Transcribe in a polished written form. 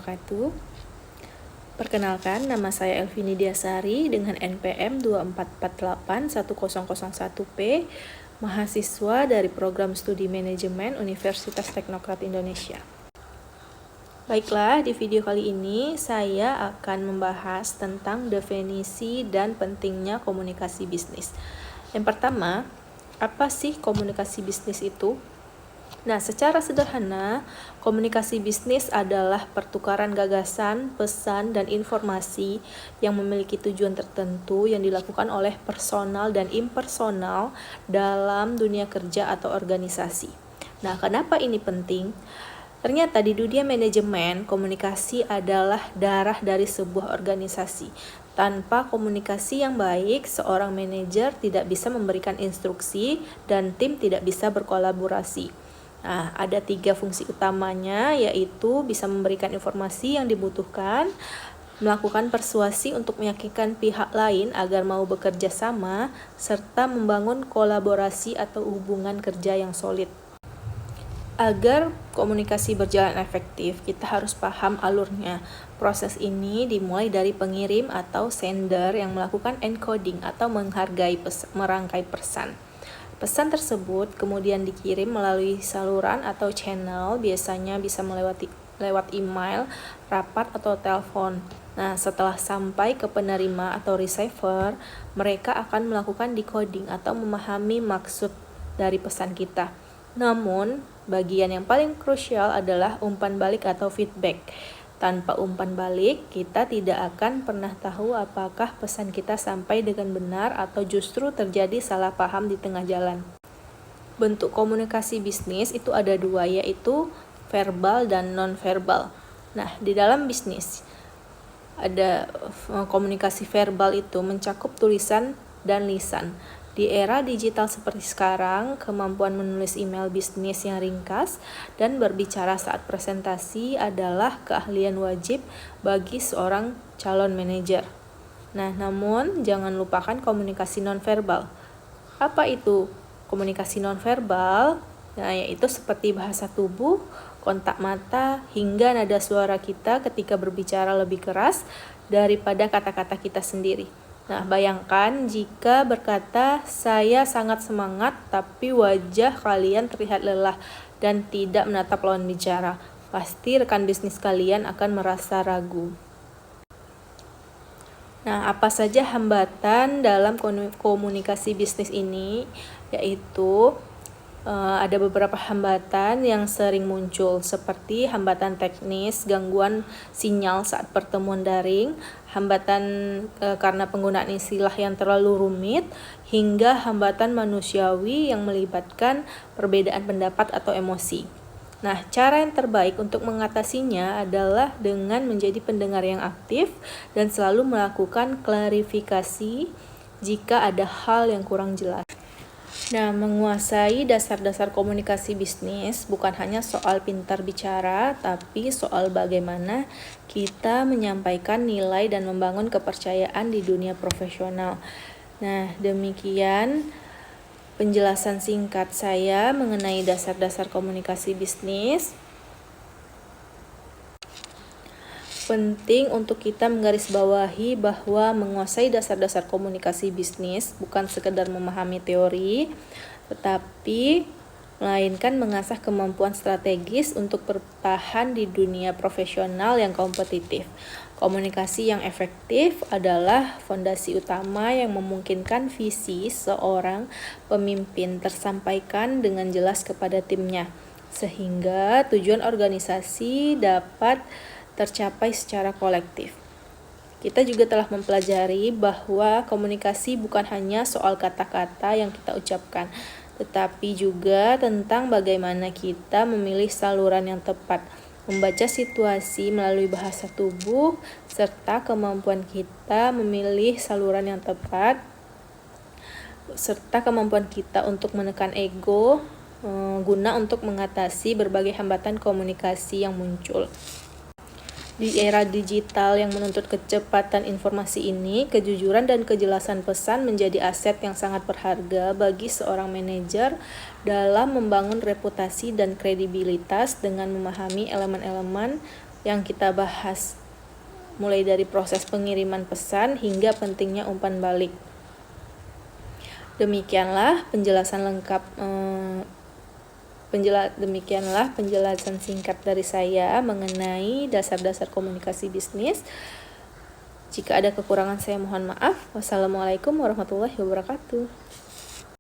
wabarakatuh. Perkenalkan, nama saya Elvini Diasari dengan NPM 24481001P, mahasiswa dari Program Studi Manajemen Universitas Teknokrat Indonesia. Baiklah, di video kali ini saya akan membahas tentang definisi dan pentingnya komunikasi bisnis. Yang pertama, apa sih komunikasi bisnis itu? Nah, secara sederhana, komunikasi bisnis adalah pertukaran gagasan, pesan, dan informasi yang memiliki tujuan tertentu yang dilakukan oleh personal dan impersonal dalam dunia kerja atau organisasi. Nah, kenapa ini penting? Ternyata di dunia manajemen, komunikasi adalah darah dari sebuah organisasi. Tanpa komunikasi yang baik, seorang manajer tidak bisa memberikan instruksi dan tim tidak bisa berkolaborasi. Nah, ada 3 fungsi utamanya, yaitu bisa memberikan informasi yang dibutuhkan, melakukan persuasi untuk meyakinkan pihak lain agar mau bekerja sama, serta membangun kolaborasi atau hubungan kerja yang solid. Agar komunikasi berjalan efektif, kita harus paham alurnya. Proses ini dimulai dari pengirim atau sender yang melakukan encoding atau merangkai pesan. Pesan tersebut kemudian dikirim melalui saluran atau channel, biasanya bisa lewat email, rapat, atau telepon. Nah, setelah sampai ke penerima atau receiver, mereka akan melakukan decoding atau memahami maksud dari pesan kita. Namun, bagian yang paling krusial adalah umpan balik atau feedback. Tanpa umpan balik, kita tidak akan pernah tahu apakah pesan kita sampai dengan benar atau justru terjadi salah paham di tengah jalan. Bentuk komunikasi bisnis itu ada 2, yaitu verbal dan non-verbal. Nah, di dalam bisnis, ada komunikasi verbal itu mencakup tulisan dan lisan. Di era digital seperti sekarang, kemampuan menulis email bisnis yang ringkas dan berbicara saat presentasi adalah keahlian wajib bagi seorang calon manajer. Nah, namun jangan lupakan komunikasi nonverbal. Apa itu komunikasi nonverbal? Nah, yaitu seperti bahasa tubuh, kontak mata, hingga nada suara kita ketika berbicara lebih keras daripada kata-kata kita sendiri. Nah, bayangkan jika berkata, "Saya sangat semangat," tapi wajah kalian terlihat lelah dan tidak menatap lawan bicara. Pasti rekan bisnis kalian akan merasa ragu. Nah, apa saja hambatan dalam komunikasi bisnis ini? Yaitu ada beberapa hambatan yang sering muncul, seperti hambatan teknis, gangguan sinyal saat pertemuan daring, hambatan karena penggunaan istilah yang terlalu rumit, hingga hambatan manusiawi yang melibatkan perbedaan pendapat atau emosi. Nah, cara yang terbaik untuk mengatasinya adalah dengan menjadi pendengar yang aktif dan selalu melakukan klarifikasi jika ada hal yang kurang jelas. Nah, menguasai dasar-dasar komunikasi bisnis bukan hanya soal pintar bicara, tapi soal bagaimana kita menyampaikan nilai dan membangun kepercayaan di dunia profesional. Nah, demikian penjelasan singkat saya mengenai dasar-dasar komunikasi bisnis. Penting untuk kita menggarisbawahi bahwa menguasai dasar-dasar komunikasi bisnis bukan sekedar memahami teori, tetapi melainkan mengasah kemampuan strategis untuk bertahan di dunia profesional yang kompetitif. Komunikasi yang efektif adalah fondasi utama yang memungkinkan visi seorang pemimpin tersampaikan dengan jelas kepada timnya, sehingga tujuan organisasi dapat tercapai secara kolektif. Kita juga telah mempelajari bahwa komunikasi bukan hanya soal kata-kata yang kita ucapkan, tetapi juga tentang bagaimana kita memilih saluran yang tepat, membaca situasi melalui bahasa tubuh, serta kemampuan kita memilih saluran yang tepat, serta kemampuan kita untuk menekan ego, guna untuk mengatasi berbagai hambatan komunikasi yang muncul. Di era digital yang menuntut kecepatan informasi ini, kejujuran dan kejelasan pesan menjadi aset yang sangat berharga bagi seorang manajer dalam membangun reputasi dan kredibilitas dengan memahami elemen-elemen yang kita bahas, mulai dari proses pengiriman pesan hingga pentingnya umpan balik. Demikianlah penjelasan singkat dari saya mengenai dasar-dasar komunikasi bisnis. Jika ada kekurangan saya mohon maaf. Wassalamualaikum warahmatullahi wabarakatuh.